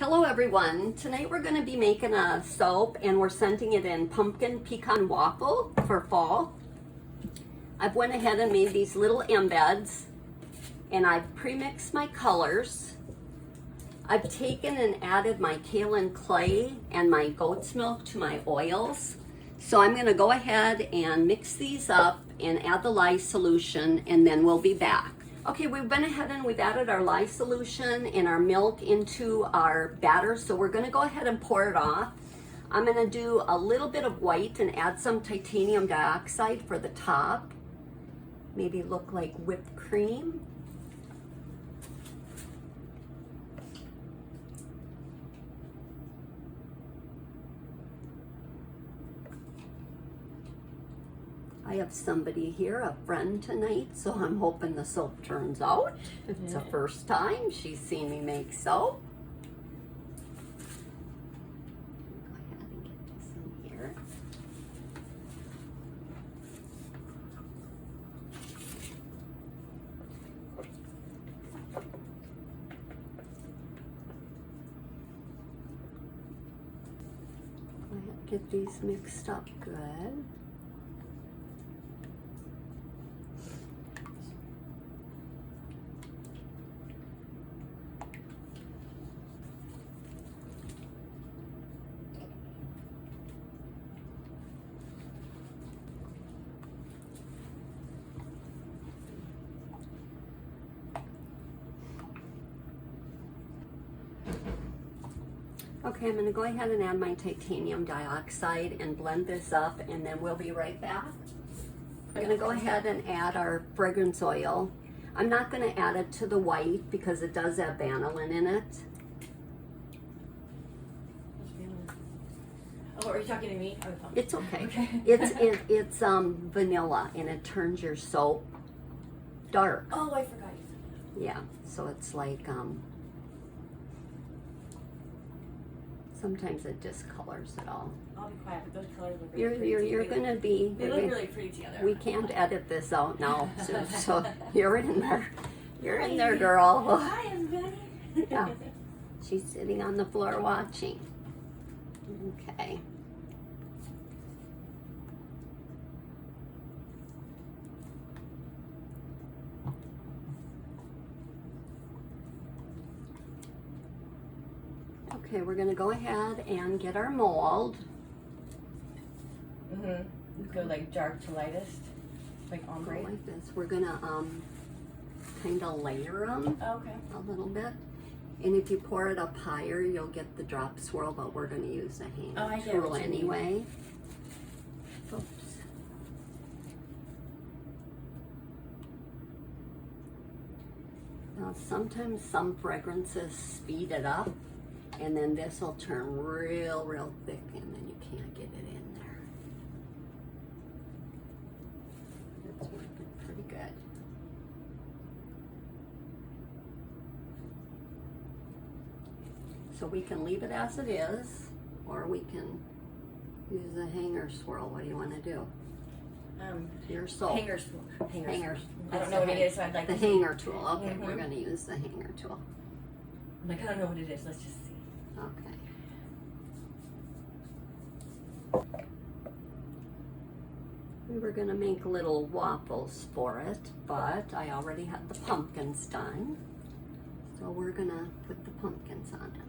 Hello everyone. Tonight we're going to be making a soap and we're scenting it in pumpkin pecan waffle for fall. I've went ahead and made these little embeds and I've pre-mixed my colors. I've taken and added my kaolin clay and my goat's milk to my oils. So I'm going to go ahead and mix these up and add the lye solution and then we'll be back. Okay, we've been ahead and we've added our lye solution and our milk into our batter, so we're going to go ahead and pour it off. I'm going to do a little bit of white and add some titanium dioxide for the top. Maybe look like whipped cream. I have somebody here, a friend tonight, so I'm hoping the soap turns out. It's the first time she's seen me make soap. Go ahead and get this in here. Go ahead and get these mixed up good. Okay, I'm going to go ahead and add my titanium dioxide and blend this up, and then we'll be right back. I'm going to go ahead and add our fragrance oil. I'm not going to add it to the white because it does have vanillin in it. Oh, are you talking to me? It's okay. Okay. It's vanilla, and it turns your soap dark. Oh, I forgot you. Yeah, so it's like sometimes it discolors it all. I'll be quiet, but those colors look really pretty. You're gonna be. They look really pretty together. We can't edit this out now, so you're in there. You're in there, girl. Hi, everybody. Yeah, she's sitting on the floor watching. Okay. Okay, we're gonna go ahead and get our mold. Go like dark to lightest, like ombre. Go like this. We're gonna kind of layer them Okay. a little bit. And if you pour it up higher, you'll get the drop swirl, but we're gonna use a hand I get tool what you mean. anyway. Oops. Now sometimes some fragrances speed it up, and then this will turn real thick, and then you can't get it in there. It's working pretty good. So we can leave it as it is, or we can use a hanger swirl. What do you want to do? Your soap. Hangers. Hangers. I don't know what it is, so I'd like the to hanger tool. Okay, we're going to use the hanger tool. I'm like, I don't know what it is. Let's just see. Okay. We were going to make little waffles for it, but I already had the pumpkins done. So we're going to put the pumpkins on it.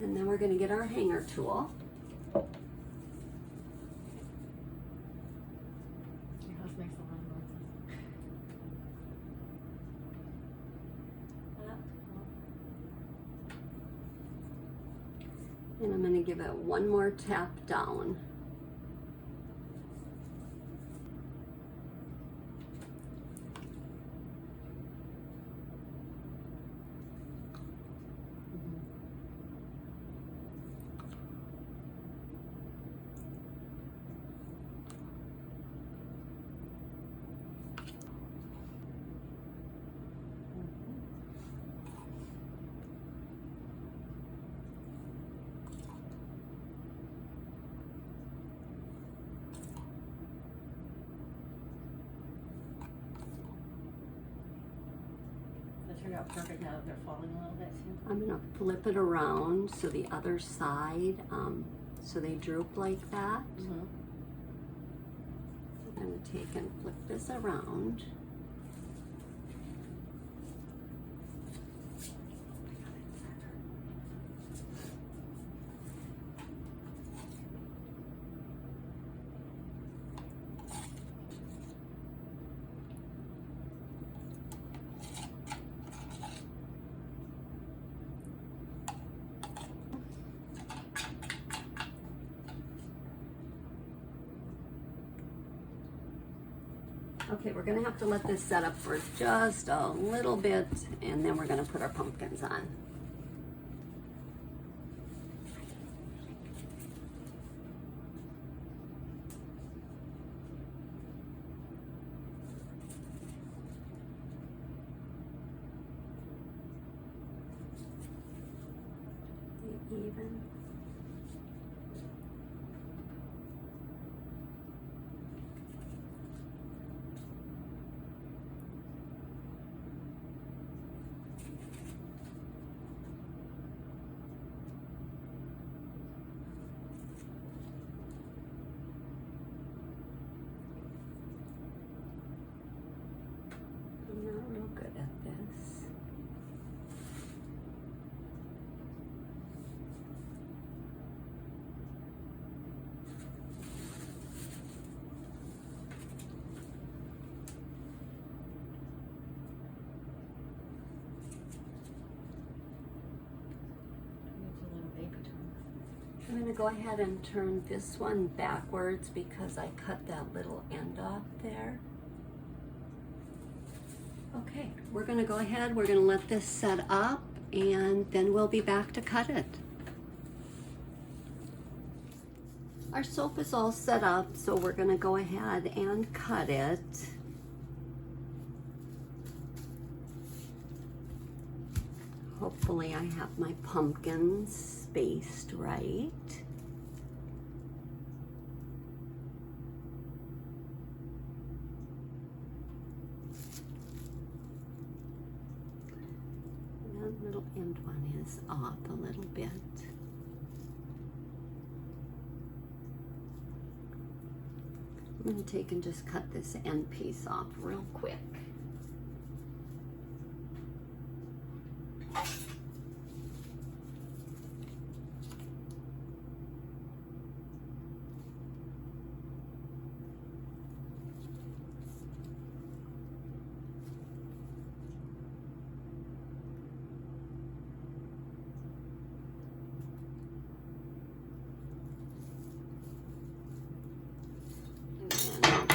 And then we're going to get our hanger tool. Your house makes a lot of noises. And I'm going to give it one more tap down. turned out perfect now that they're falling a little bit too. I'm gonna flip it around so the other side, so they droop like that. Mm-hmm. I'm gonna take and flip this around. Okay, we're gonna have to let this set up for just a little bit, and then we're gonna put our pumpkins on. Even. I'm not real good at this. I'm going to go ahead and turn this one backwards because I cut that little end off there. Okay, we're going to go ahead, we're going to let this set up, and then we'll be back to cut it. Our soap is all set up, so we're going to go ahead and cut it. Hopefully I have my pumpkins spaced right. That little end one is off a little bit. I'm going to take and just cut this end piece off real quick.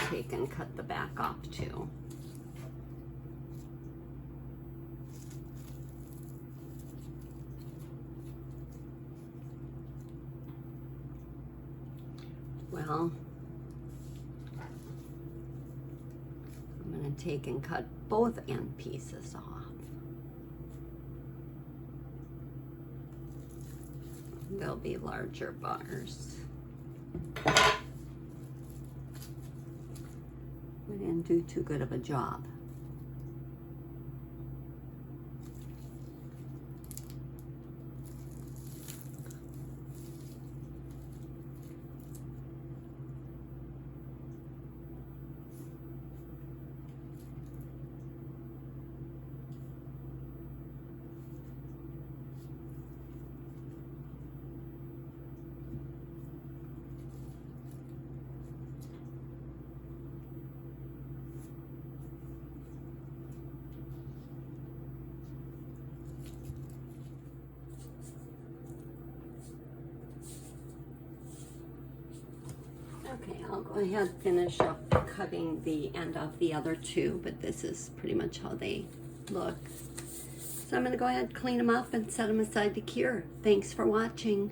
Take and cut the back off too. Well, I'm going to take and cut both end pieces off. They'll be larger bars. We didn't do too good of a job. Okay, I'll go ahead and finish up cutting the end off the other two, but this is pretty much how they look. So I'm going to go ahead and clean them up and set them aside to cure. Thanks for watching.